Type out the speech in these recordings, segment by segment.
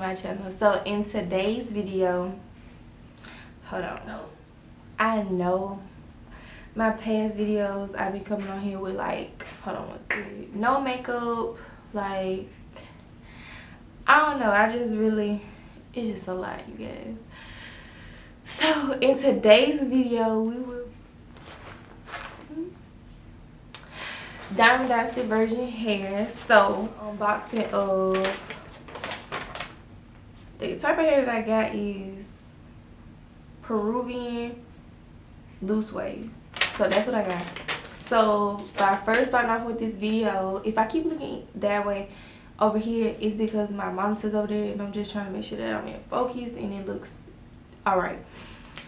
my channel. So in today's video, hold on, I know my past videos I be coming on here with like, hold on, let's see, no makeup, like I don't know, I just really, it's just a lot, you guys. So in today's video we will Dynasty virgin hair. So unboxing of the type of hair that I got is Peruvian Loosewave. So that's what I got. So by first starting off with this video, if I keep looking that way over here, it's because my monitor's over there and I'm just trying to make sure that I'm in focus and it looks alright.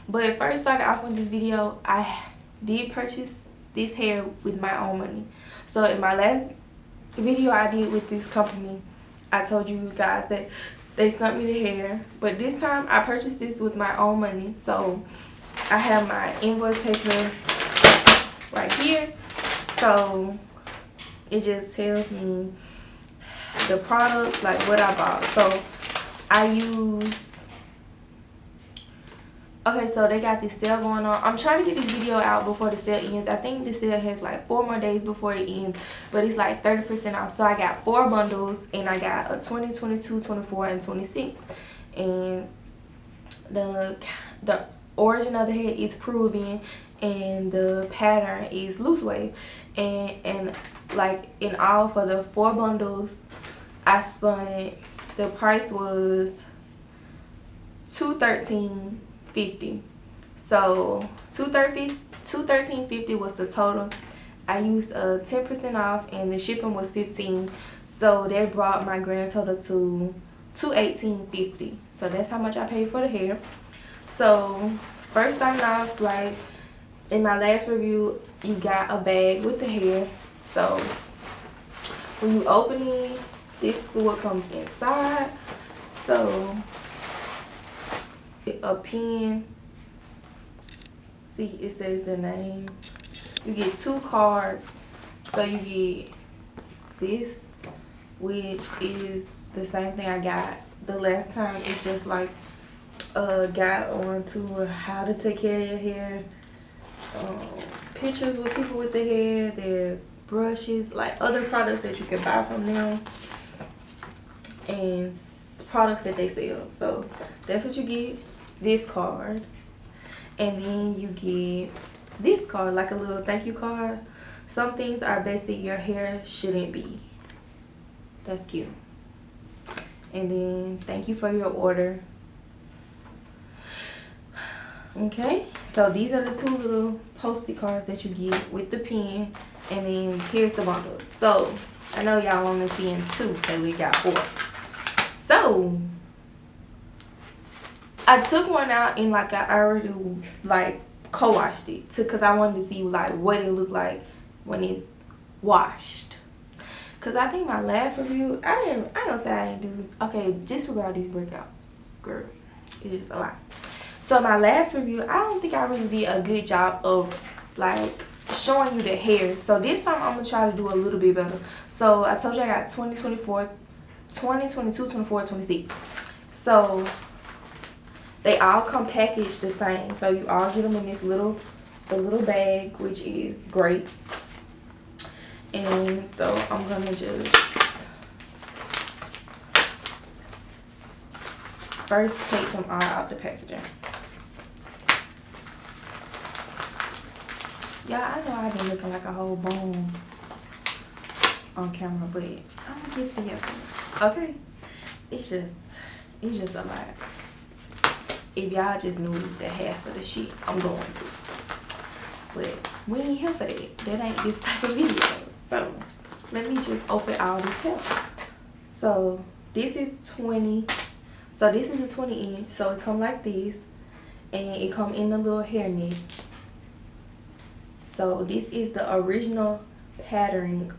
But first starting off with this video, I did purchase this hair with my own money. So in my last video I did with this company, I told you guys that they sent me the hair, but this time I purchased this with my own money. So I have my invoice paper right here, so it just tells me the product, like what I bought. So I use, okay, so they got this sale going on. I'm trying to get this video out before the sale ends. I think the sale has like 4 more days before it ends, but it's like 30% off. So I got 4 bundles and I got a 20, 22, 24, and 26. And the origin of the hair is Peruvian and the pattern is Loosewave. And like in all for the 4 bundles, I spent, the price was $213.50. So $213.50 was the total. I used 10% off and the shipping was $15. So that brought my grand total to $218.50. So that's how much I paid for the hair. So first starting off, like in my last review, you got a bag with the hair. So when you open it, this is what comes inside. So a pen, see it says the name. You get 2 cards. So you get this, which is the same thing I got the last time. It's just like a guide on to how to take care of your hair, pictures with people with the hair, their brushes, like other products that you can buy from them, and products that they sell. So that's what you get, this card. And then you get this card, like a little thank you card. Some things are best that your hair shouldn't be. That's cute. And then thank you for your order. Okay, so these are the 2 little post-it cards that you get with the pen. And then here's the bundles. So I know y'all only seeing 2, so we got 4. So I took one out and like I already like co-washed it because I wanted to see like what it looked like when it's washed. Cause I think my last review, I ain't gonna say I ain't do, okay, disregard these breakouts, girl, it's just a lot. So my last review, I don't think I really did a good job of like showing you the hair. So this time I'm gonna try to do a little bit better. So I told you I got 20, 24, 20, 22, 24, 26. So they all come packaged the same. So you all get them in this little bag, which is great. And so I'm gonna just first take them all out the packaging. Yeah, I know I've been looking like a whole bone on camera, but I'm gonna get together. Okay, it's just a lot. If y'all just knew the half of the shit I'm going through, but we ain't here for that. That ain't this type of video. So let me just open all this hair. So this is 20. So this is a 20 inch. So it come like this, and it come in the little hairnet. So this is the original pattern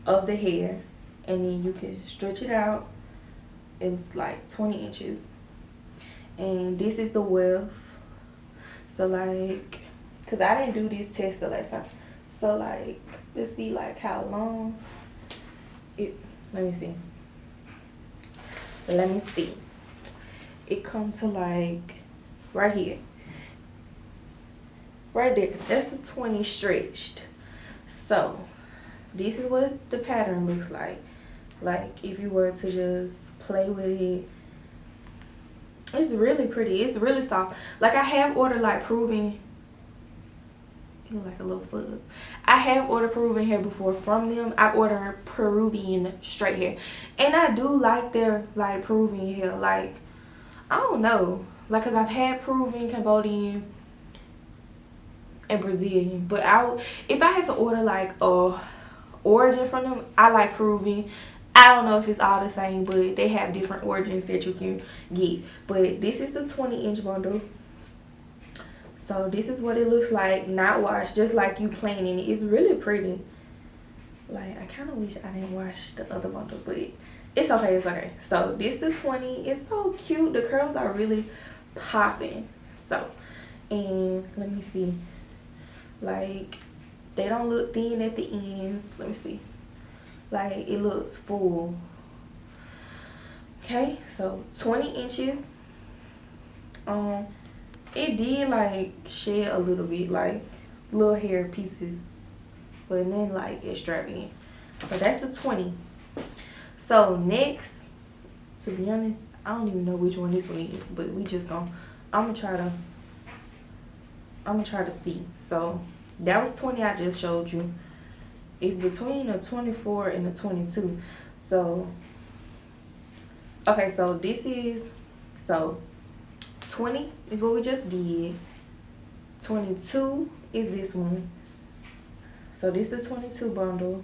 of the hair, and then you can stretch it out. It's like 20 inches. And this is the width. So like, cause I didn't do this test the last time. So like, let's see like how long it, let me see. it comes to like right here, right there. That's the 20 stretched. So this is what the pattern looks like if you were to just play with it. It's really pretty. It's really soft. Like I have ordered like Peruvian, it look like a little fuzz. I have ordered Peruvian hair before from them. I ordered Peruvian straight hair, and I do like their like Peruvian hair. Like I don't know, like cause I've had Peruvian, Cambodian, and Brazilian, but if I had to order like a origin from them, I like Peruvian. I don't know if it's all the same, but they have different origins that you can get. But this is the 20-inch bundle. So this is what it looks like, not washed, just like you playing in it. It's really pretty. Like I kind of wish I didn't wash the other bundle, but it's okay, it's okay. So this the 20. It's so cute. The curls are really popping. So, and let me see. Like they don't look thin at the ends. Let me see. Like it looks full. Okay, so 20 inches. It did like shed a little bit, like little hair pieces, but then like extravagant. So that's the 20. So next, to be honest, I don't even know which one this one is, but we just gonna I'm gonna try to see. So that was 20 I just showed you. It's between a 24 and a 22. So okay, so this is, so 20 is what we just did. 22 is this one. So this is the 22 bundle.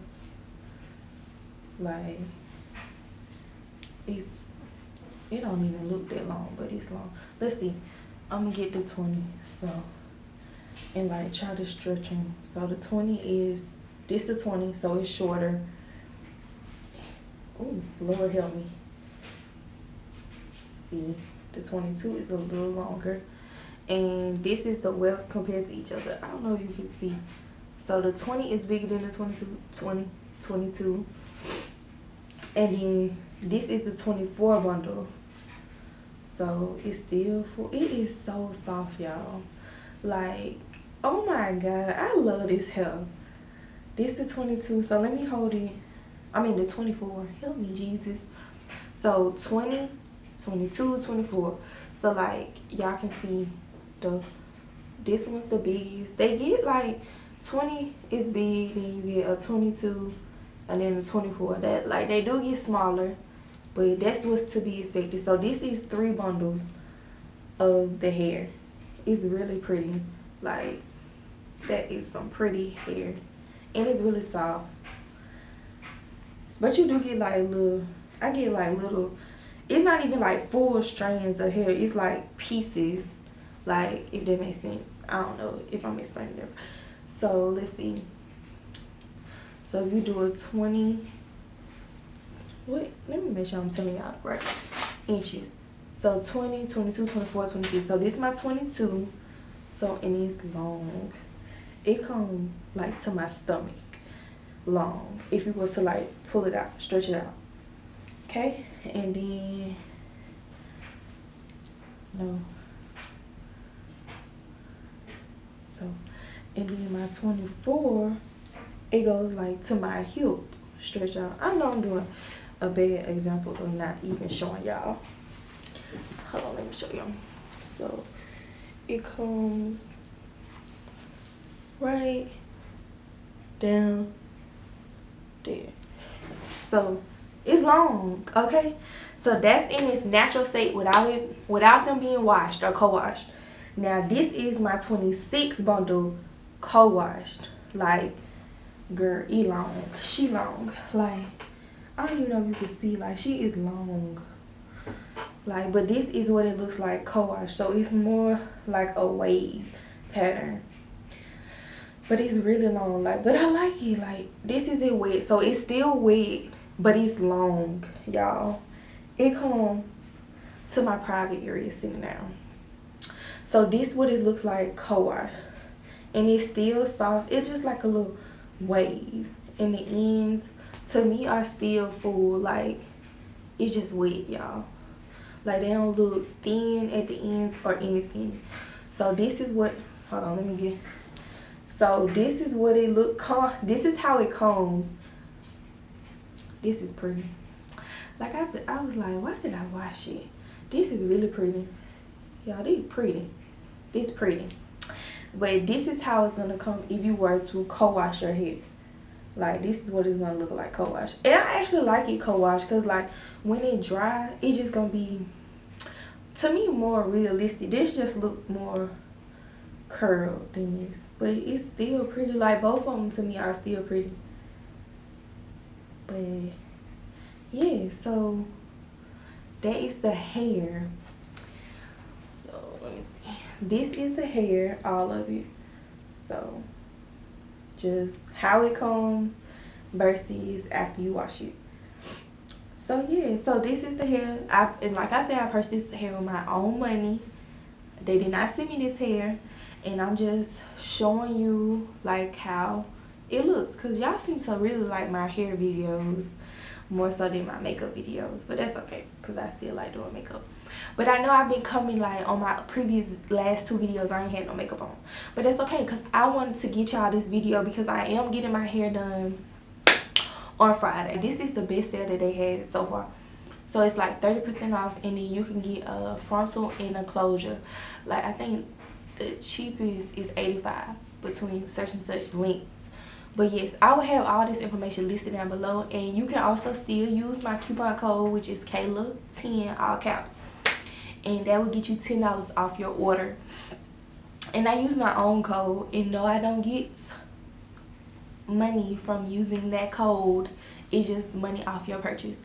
Like it don't even look that long, but it's long. Let's see. I'm gonna get the 20. So and like try to stretch them. So the 20 is this the 20, so it's shorter. Oh, Lord help me. See, the 22 is a little longer, and this is the wefts compared to each other. I don't know if you can see. So the 20 is bigger than the 22, and then this is the 24 bundle. So it's still full. It is so soft, y'all. Like, oh my God, I love this hair. This the 22, so let me hold it. I mean the 24, help me Jesus. So 20, 22, 24. So like y'all can see this one's the biggest. They get like 20 is big, then you get a 22, and then a 24. That like they do get smaller, but that's what's to be expected. So this is 3 bundles of the hair. It's really pretty. Like that is some pretty hair. And it's really soft. But you do get like little, I get like little, it's not even like full strands of hair. It's like pieces. Like, if that makes sense. I don't know if I'm explaining it. So let's see. So if you do a 20, let me make sure I'm telling y'all right inches. So 20, 22, 24, 26. So this is my 22. So, and it's long. It comes like to my stomach long, if you was to like pull it out, stretch it out. Okay, and then no, so and then my 24, it goes like to my hip, stretch out. I know I'm doing a bad example of not even showing y'all. Hold on, let me show you. So it comes right down there. So it's long, okay? So that's in its natural state without them being washed or co-washed. Now this is my 26 bundle co-washed. Like, girl, she long. Like, I don't even know if you can see, like, she is long. Like, but this is what it looks like co-washed. So it's more like a wave pattern. But it's really long, like, but I like it. Like, this is it wet, so it's still wet, but it's long, y'all. It come to my private area sitting down. So this what it looks like co-wash, and it's still soft. It's just like a little wave, and the ends to me are still full. Like, it's just wet, y'all. Like they don't look thin at the ends or anything. So this is what, hold on, let me get. So this is what it look. This is how it combs. This is pretty. Like I was like, why did I wash it? This is really pretty. Y'all, this pretty. This pretty. But this is how it's gonna come if you were to co-wash your hair. Like this is what it's gonna look like co-wash. And I actually like it co-wash because like when it dry, it's just gonna be, to me, more realistic. This just look more curled than this, but it's still pretty. Like both of them to me are still pretty. But yeah, so that is the hair. So let me see. This is the hair, all of it. So just how it comes versus after you wash it. So yeah, so this is the hair. And like I said, I purchased this hair with my own money. They did not send me this hair, and I'm just showing you like how it looks, because y'all seem to really like my hair videos more so than my makeup videos, but that's okay because I still like doing makeup. But I know I've been coming like on my previous last 2 videos I ain't had no makeup on, but that's okay because I wanted to get y'all this video because I am getting my hair done on Friday. This is the best sale that they had so far. So it's like 30% off, and then you can get a frontal and a closure. Like I think the cheapest is $85 between such and such lengths. But yes, I will have all this information listed down below, and you can also still use my coupon code, which is Kayla10, all caps, and that will get you $10 off your order. And I use my own code, and no, I don't get money from using that code. It's just money off your purchase.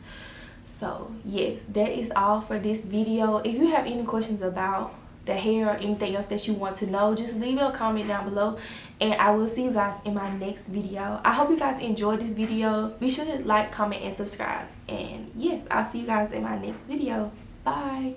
So yes, that is all for this video. If you have any questions about the hair or anything else that you want to know, just leave a comment down below, and I will see you guys in my next video. I hope you guys enjoyed this video. Be sure to like, comment, and subscribe. And yes, I'll see you guys in my next video. Bye.